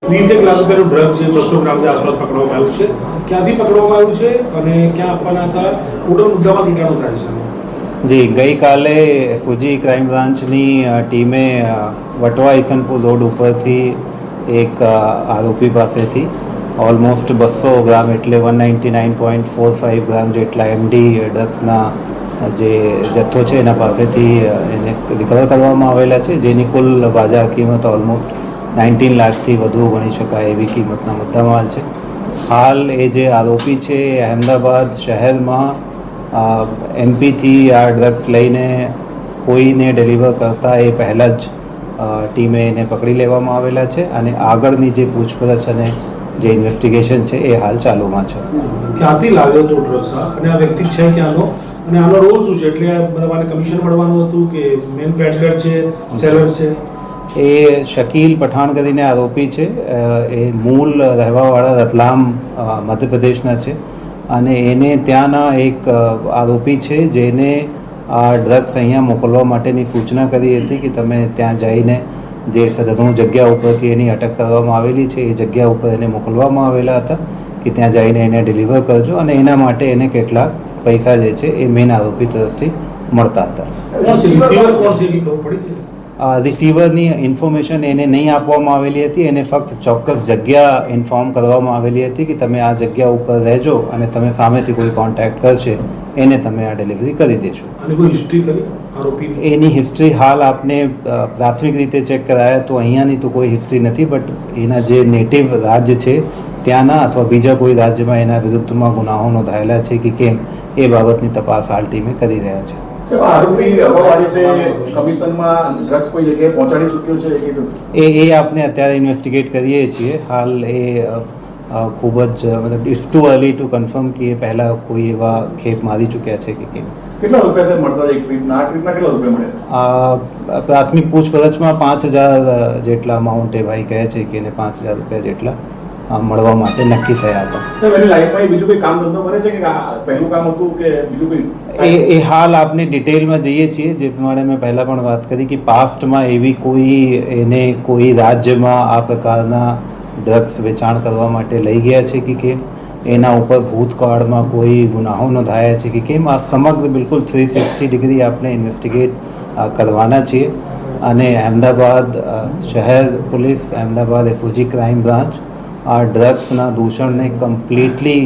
20 લાખ રૂપિયાનું ડ્રગ છે 200 ગ્રામની આસપાસ પકડવામાં આવ્યું છે. ક્યાંથી પકડવામાં આવ્યું છે અને ક્યાં આપવાના હતા? ટોટલ મુદ્દામાં કેટલાનો થાય છે? જી, ગઈકાલે ફુજી ક્રાઇમ બ્રાન્ચની ટીમે વટવા ઈસનપુર રોડ ઉપરથી એક આરોપી પાસેથી ઓલમોસ્ટ 200 ગ્રામ એટલે 199.45 ગ્રામ જેટલા એમડી ડ્રગ્સના જે જથ્થો છે એના પાસેથી એને રિકવર કરવામાં આવેલા છે, જેની કુલ બાજાર કિંમત ઓલમોસ્ટ 19 લાખથી વધુ ગણી શકાય એવી કિંમતના મુદ્દામાલ છે. હાલ એ જે આરોપી છે એ અહેમદાબાદ શહેરમાં એમપીથી આ ડ્રગ્સ લઈને કોઈને ડિલિવર કરતા એ પહેલાં જ ટીમે એને પકડી લેવામાં આવેલા છે અને આગળની જે પૂછપરછ અને જે ઇન્વેસ્ટિગેશન છે એ હાલ ચાલુમાં છે. ક્યાંથી લાવ્યો હતો ડ્રગ્સ અને આ વ્યક્તિ છે ક્યાંનો અને આનો રોલ શું છે? એટલે બધાને કમિશન મળવાનું હતું કે મેન પેડલર છે, સેલર છે? એ શકીલ પઠાણ કરીને આરોપી છે. એ મૂળ રહેવાવાળા રતલામ મધ્યપ્રદેશના છે અને એને ત્યાંના એક આરોપી છે જેને આ ડ્રગ્સ અહીંયા મોકલવા માટેની સૂચના કરી હતી કે તમે ત્યાં જઈને જે સદરૂ જગ્યા ઉપરથી એની અટક કરવામાં આવેલી છે એ જગ્યા ઉપર એને મોકલવામાં આવેલા હતા કે ત્યાં જઈને એને ડિલિવર કરજો અને એના માટે એને કેટલાક પૈસા જે છે એ મેન આરોપી તરફથી મળતા હતા. રિસીવરની ઇન્ફોર્મેશન એને નહીં આપવામાં આવેલી હતી, એને ફક્ત ચોક્કસ જગ્યા ઇન્ફોર્મ કરવામાં આવેલી હતી કે તમે આ જગ્યા ઉપર રહેજો અને તમે સામેથી કોઈ કોન્ટેક્ટ કરશે એને તમે આ ડિલિવરી કરી દેશો. એની હિસ્ટ્રી હાલ આપને પ્રાથમિક રીતે ચેક કરાયા તો અહીંયાની તો કોઈ હિસ્ટ્રી નથી, બટ એના જે નેટિવ રાજ્ય છે ત્યાંના અથવા બીજા કોઈ રાજ્યમાં એના વિરુદ્ધમાં ગુનાહો નોંધાયેલા છે કે કેમ એ બાબતની તપાસ હાલ ટીમે કરી રહ્યા છે. એ આપણે અત્યારે ઇન્વેસ્ટિગેટ કરીએ છીએ. હાલ એ ખૂબ જ મતલબ it's too early to confirm કે એ પહેલાં કોઈ એવા ખેપ મારી ચૂક્યા છે કે કેમ. કેટલા રૂપિયા છે મળતા એક ટ્રીપના? આ ટ્રીપના કેટલા રૂપિયા મળ્યા? પ્રાથમિક પૂછપરછમાં 5,000 જેટલા અમાઉન્ટ એ ભાઈ કહે છે કે એને 5,000 રૂપિયા જેટલા મળવા માટે નક્કી થયા હતા. સર, એની લાઈફમાં બીજું કોઈ કામ ધંધો કરે છે કે પહેલું કામ હતું કે બીજું કોઈ? એ હાલ આપણે ડિટેલમાં જઈએ છીએ. જે પ્રમાણે મેં પહેલાં પણ વાત કરી કે પાસ્ટમાં એવી કોઈ એને કોઈ રાજ્યમાં આ પ્રકારના ડ્રગ્સ વેચાણ કરવા માટે લઈ ગયા છે કે કેમ, એના ઉપર ભૂતકાળમાં કોઈ ગુનાહો નોંધાયા છે કે કેમ, આ સમગ્ર બિલકુલ 360 ડિગ્રી આપણે ઇન્વેસ્ટિગેટ કરવાના છીએ. અને અહેમદાબાદ શહેર police, Ahmedabad Fuji crime branch આ ડ્રગ્સના દૂષણને કમ્પ્લીટલી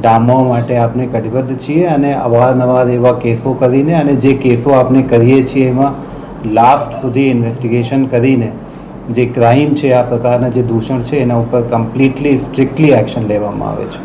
ડામવા માટે આપણે કટિબદ્ધ છીએ અને અવારનવાર એવા કેસો કરીને અને જે કેસો આપણે કરીએ છીએ એમાં લાસ્ટ સુધી ઇન્વેસ્ટિગેશન કરીને જે ક્રાઇમ છે આ પ્રકારના જે દૂષણ છે એના ઉપર કમ્પ્લીટલી સ્ટ્રિક્ટલી એક્શન લેવામાં આવે છે.